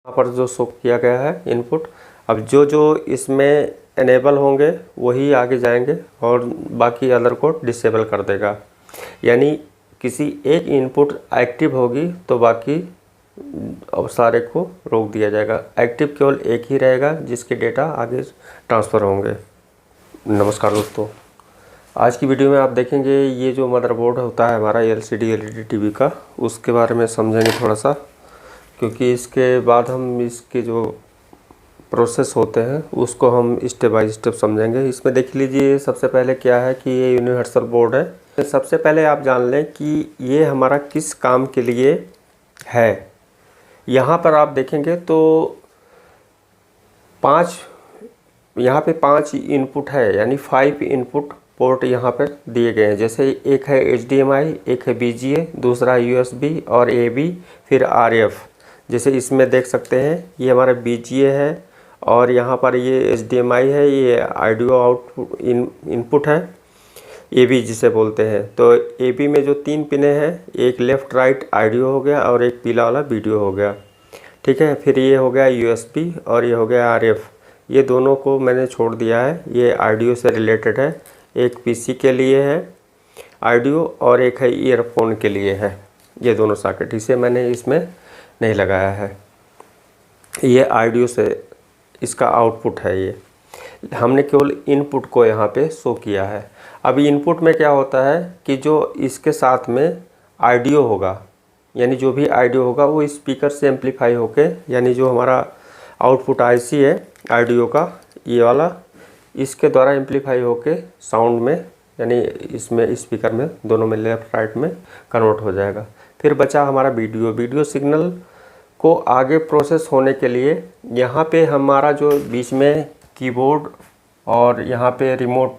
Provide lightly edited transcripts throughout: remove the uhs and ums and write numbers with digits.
यहाँ पर जो शो किया गया है इनपुट, अब जो जो इसमें एनेबल होंगे वही आगे जाएंगे और बाकी अदर को डिसेबल कर देगा। यानी किसी एक इनपुट एक्टिव होगी तो बाकी और सारे को रोक दिया जाएगा। एक्टिव केवल एक ही रहेगा जिसके डेटा आगे ट्रांसफ़र होंगे। नमस्कार दोस्तों, आज की वीडियो में आप देखेंगे ये जो मदरबोर्ड होता है हमारा एलसीडी एलईडी टीवी का, उसके बारे में समझेंगे थोड़ा सा, क्योंकि इसके बाद हम इसके जो प्रोसेस होते हैं उसको हम स्टेप बाय स्टेप समझेंगे। इसमें देख लीजिए सबसे पहले क्या है कि ये यूनिवर्सल बोर्ड है। सबसे पहले आप जान लें कि ये हमारा किस काम के लिए है। यहाँ पर आप देखेंगे तो यहाँ पे पाँच इनपुट है, यानी 5 इनपुट पोर्ट यहाँ पर दिए गए हैं। जैसे एक है HDMI, एक है BGA, दूसरा USB और AB, फिर RF। जैसे इसमें देख सकते हैं ये हमारा BGA है और यहाँ पर ये HDMI है, ये ऑडियो आउटपुट इनपुट है, AB जिसे बोलते हैं। तो AB में जो 3 पिने हैं, एक लेफ़्ट राइट ऑडियो हो गया और एक पीला वाला वीडियो हो गया, ठीक है। फिर ये हो गया USB और ये हो गया RF। ये दोनों को मैंने छोड़ दिया है, ये ऑडियो से रिलेटेड है। एक PC के लिए है ऑडियो और एक है ईयरफोन के लिए है। ये दोनों सॉकेट इसे मैंने इसमें नहीं लगाया है। ये ऑडियो से इसका आउटपुट है, ये हमने केवल इनपुट को यहाँ पे शो किया है। अभी इनपुट में क्या होता है कि जो इसके साथ में ऑडियो होगा, यानी जो भी ऑडियो होगा वो स्पीकर से एम्पलीफाई होके, यानी जो हमारा आउटपुट IC है ऑडियो का ये वाला, इसके द्वारा एम्पलीफाई होके साउंड में, यानी इसमें स्पीकर में दोनों में लेफ़्ट राइट में कन्वर्ट हो जाएगा। फिर बचा हमारा वीडियो सिग्नल को आगे प्रोसेस होने के लिए यहाँ पे हमारा जो बीच में कीबोर्ड और यहाँ पे रिमोट,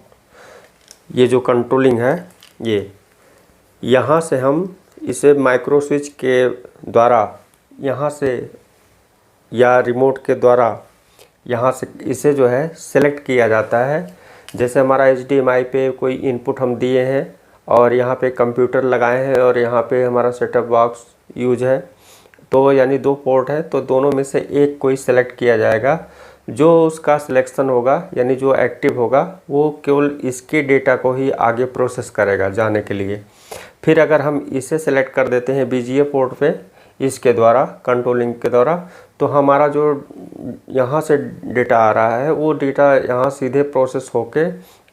ये जो कंट्रोलिंग है, ये यहाँ से हम इसे माइक्रो स्विच के द्वारा यहाँ से या रिमोट के द्वारा यहाँ से इसे जो है सेलेक्ट किया जाता है। जैसे हमारा HDMI पे कोई इनपुट हम दिए हैं और यहाँ पे कंप्यूटर लगाए हैं और यहाँ पे हमारा सेटअप बॉक्स यूज है, तो यानी 2 पोर्ट है, तो दोनों में से एक कोई सेलेक्ट किया जाएगा। जो उसका सिलेक्शन होगा, यानी जो एक्टिव होगा, वो केवल इसके डेटा को ही आगे प्रोसेस करेगा जाने के लिए। फिर अगर हम इसे सेलेक्ट कर देते हैं BGA पोर्ट पे इसके द्वारा, कंट्रोलिंग के द्वारा, तो हमारा जो यहाँ से डेटा आ रहा है वो डेटा यहाँ सीधे प्रोसेस होके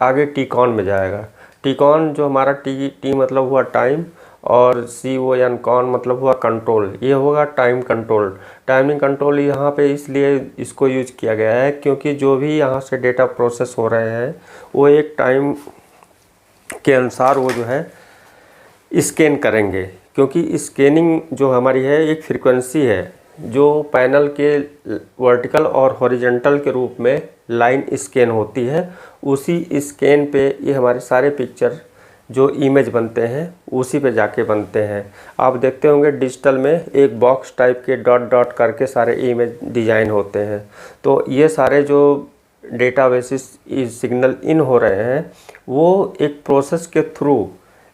आगे टीकॉन में जाएगा। टीकॉन जो हमारा टी मतलब हुआ टाइम और CON कॉन मतलब हुआ कंट्रोल, ये होगा टाइम कंट्रोल। टाइमिंग कंट्रोल यहाँ पे इसलिए इसको यूज किया गया है क्योंकि जो भी यहाँ से डेटा प्रोसेस हो रहे हैं वो एक टाइम के अनुसार वो जो है स्कैन करेंगे, क्योंकि स्कैनिंग जो हमारी है एक फ्रीक्वेंसी है जो पैनल के वर्टिकल और हॉरिजॉन्टल के रूप में लाइन स्कैन होती है। उसी स्कैन पे ये हमारे सारे पिक्चर जो इमेज बनते हैं उसी पे जाके बनते हैं। आप देखते होंगे डिजिटल में एक बॉक्स टाइप के डॉट डॉट करके सारे इमेज डिज़ाइन होते हैं। तो ये सारे जो डेटा बेसिस सिग्नल इन हो रहे हैं वो एक प्रोसेस के थ्रू,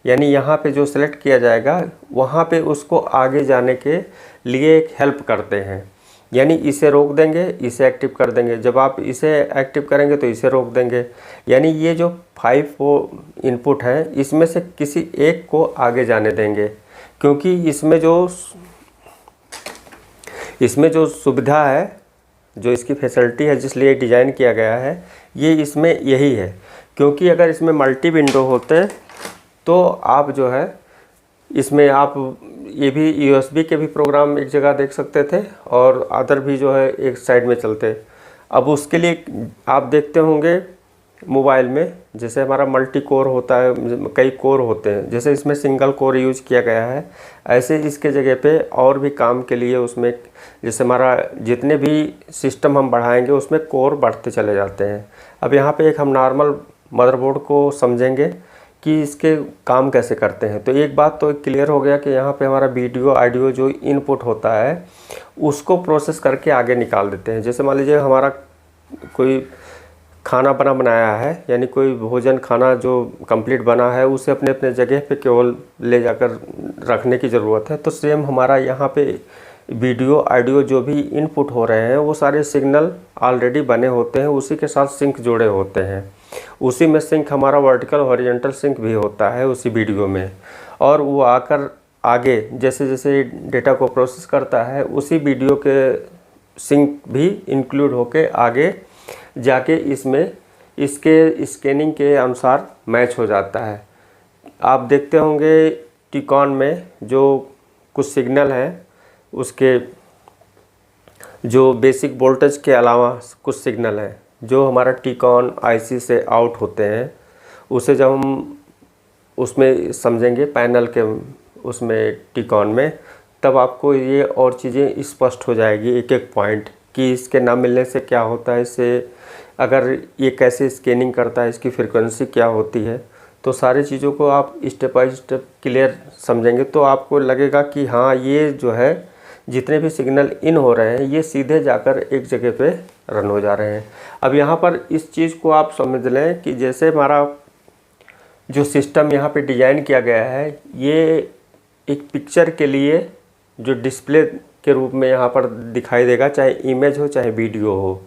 यानी यहाँ पे जो सेलेक्ट किया जाएगा वहाँ पे उसको आगे जाने के लिए एक हेल्प करते हैं। यानी इसे रोक देंगे, इसे एक्टिव कर देंगे, जब आप इसे एक्टिव करेंगे तो इसे रोक देंगे। यानी ये जो 5 इनपुट हैं इसमें से किसी एक को आगे जाने देंगे, क्योंकि इसमें जो सुविधा है, जो इसकी फैसिलिटी है जिस लिए डिज़ाइन किया गया है, ये इसमें यही है। क्योंकि अगर इसमें मल्टी विंडो होते तो आप जो है इसमें आप ये भी USB के भी प्रोग्राम एक जगह देख सकते थे और अदर भी जो है एक साइड में चलते। अब उसके लिए आप देखते होंगे मोबाइल में, जैसे हमारा मल्टी कोर होता है, कई कोर होते हैं, जैसे इसमें सिंगल कोर यूज किया गया है, ऐसे इसके जगह पे और भी काम के लिए उसमें, जैसे हमारा जितने भी सिस्टम हम बढ़ाएंगे उसमें कोर बढ़ते चले जाते हैं। अब यहाँ पे एक हम नॉर्मल मदरबोर्ड को समझेंगे कि इसके काम कैसे करते हैं। तो एक बात तो क्लियर हो गया कि यहाँ पे हमारा वीडियो ऑडियो जो इनपुट होता है उसको प्रोसेस करके आगे निकाल देते हैं। जैसे मान लीजिए हमारा कोई खाना बनाया है, यानी कोई भोजन खाना जो कंप्लीट बना है उसे अपने अपने जगह पे केवल ले जाकर रखने की ज़रूरत है। तो सेम हमारा यहाँ पे वीडियो ऑडियो जो भी इनपुट हो रहे हैं वो सारे सिग्नल ऑलरेडी बने होते हैं, उसी के साथ सिंक जोड़े होते हैं। उसी में सिंक हमारा वर्टिकल हॉरिजॉन्टल सिंक भी होता है उसी वीडियो में, और वो आकर आगे जैसे जैसे डेटा को प्रोसेस करता है उसी वीडियो के सिंक भी इंक्लूड होके आगे जाके इसमें इसके स्कैनिंग के अनुसार मैच हो जाता है। आप देखते होंगे टीकॉन में जो कुछ सिग्नल हैं उसके जो बेसिक वोल्टेज के अलावा कुछ सिग्नल हैं जो हमारा टीकॉन आईसी से आउट होते हैं, उसे जब हम उसमें समझेंगे पैनल के उसमें टीकॉन में, तब आपको ये और चीज़ें स्पष्ट हो जाएगी एक एक पॉइंट कि इसके ना मिलने से क्या होता है, इससे अगर ये कैसे स्कैनिंग करता है, इसकी फ्रीक्वेंसी क्या होती है। तो सारी चीज़ों को आप स्टेप बाय स्टेप क्लियर समझेंगे तो आपको लगेगा कि हाँ ये जो है जितने भी सिग्नल इन हो रहे हैं ये सीधे जाकर एक जगह पे रन हो जा रहे हैं। अब यहाँ पर इस चीज़ को आप समझ लें कि जैसे हमारा जो सिस्टम यहाँ पे डिज़ाइन किया गया है, ये एक पिक्चर के लिए जो डिस्प्ले के रूप में यहाँ पर दिखाई देगा, चाहे इमेज हो चाहे वीडियो हो,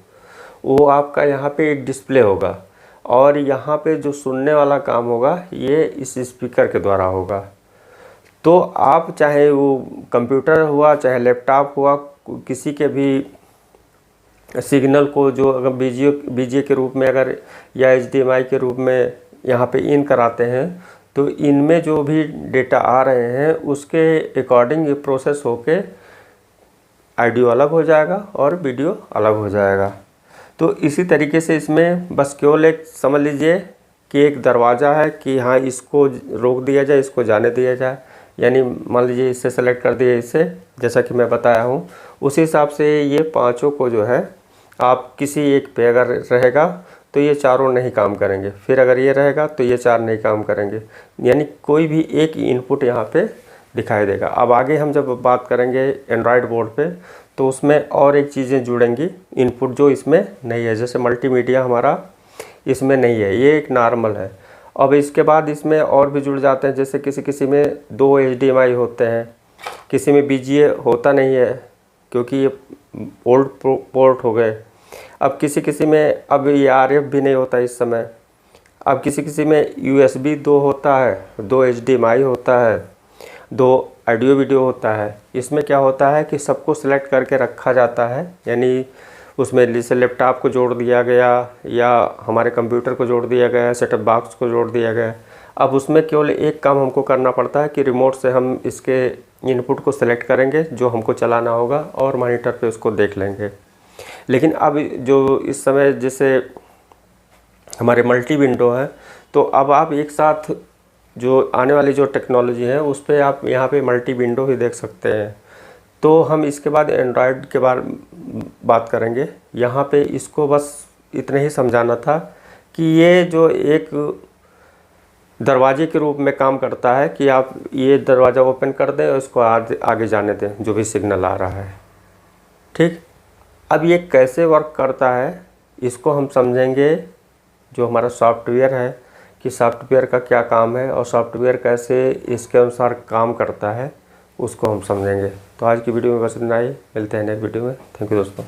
वो आपका यहाँ पे एक डिस्प्ले होगा, और यहाँ पे जो सुनने वाला काम होगा ये इस स्पीकर के द्वारा होगा। तो आप चाहे वो कंप्यूटर हुआ चाहे लैपटॉप हुआ, किसी के भी सिग्नल को जो अगर बीजीए के रूप में अगर या एचडीएमआई के रूप में यहाँ पे इन कराते हैं तो इनमें जो भी डेटा आ रहे हैं उसके अकॉर्डिंग ये प्रोसेस होके ऑडियो अलग हो जाएगा और वीडियो अलग हो जाएगा। तो इसी तरीके से इसमें बस केवल एक समझ लीजिए कि एक दरवाज़ा है कि हाँ इसको रोक दिया जाए, इसको जाने दिया जाए, यानी मान लीजिए इससे सेलेक्ट कर दिए इससे, जैसा कि मैं बताया हूँ उसी हिसाब से ये पांचों को जो है आप किसी एक पे अगर रहेगा तो ये चारों नहीं काम करेंगे, फिर अगर ये रहेगा तो ये चार नहीं काम करेंगे, यानी कोई भी एक इनपुट यहाँ पे दिखाई देगा। अब आगे हम जब बात करेंगे एंड्रॉयड बोर्ड पे तो उसमें और एक चीज़ें जुड़ेंगी इनपुट जो इसमें नहीं है, जैसे मल्टीमीडिया हमारा इसमें नहीं है, ये एक नॉर्मल है। अब इसके बाद इसमें और भी जुड़ जाते हैं, जैसे किसी किसी में 2 HDMI होते हैं, किसी में BGA होता नहीं है क्योंकि ये ओल्ड पोर्ट हो गए। अब किसी किसी में अब ये RF भी नहीं होता इस समय। अब किसी किसी में USB 2 होता है, 2 HDMI होता है, 2 ऑडियो वीडियो होता है। इसमें क्या होता है कि सबको सिलेक्ट करके रखा जाता है, यानी उसमें जैसे लैपटॉप को जोड़ दिया गया या हमारे कंप्यूटर को जोड़ दिया गया, सेटअप बॉक्स को जोड़ दिया गया। अब उसमें केवल एक काम हमको करना पड़ता है कि रिमोट से हम इसके इनपुट को सिलेक्ट करेंगे जो हमको चलाना होगा और मॉनिटर पे उसको देख लेंगे। लेकिन अब जो इस समय जैसे हमारे मल्टी विंडो है, तो अब आप एक साथ जो आने वाली जो टेक्नोलॉजी है उस पर आप यहाँ पे मल्टी विंडो ही देख सकते हैं। तो हम इसके बाद एंड्रॉयड के बात करेंगे। यहाँ पे इसको बस इतने ही समझाना था कि ये जो एक दरवाजे के रूप में काम करता है कि आप ये दरवाज़ा ओपन कर दें और इसको आगे जाने दें जो भी सिग्नल आ रहा है। ठीक, अब ये कैसे वर्क करता है इसको हम समझेंगे जो हमारा सॉफ्टवेयर है कि सॉफ्टवेयर का क्या काम है और सॉफ्टवेयर कैसे इसके अनुसार काम करता है, उसको हम समझेंगे। तो आज की वीडियो में बस इतना ही, मिलते हैं नेक्स्ट वीडियो में। थैंक यू दोस्तों।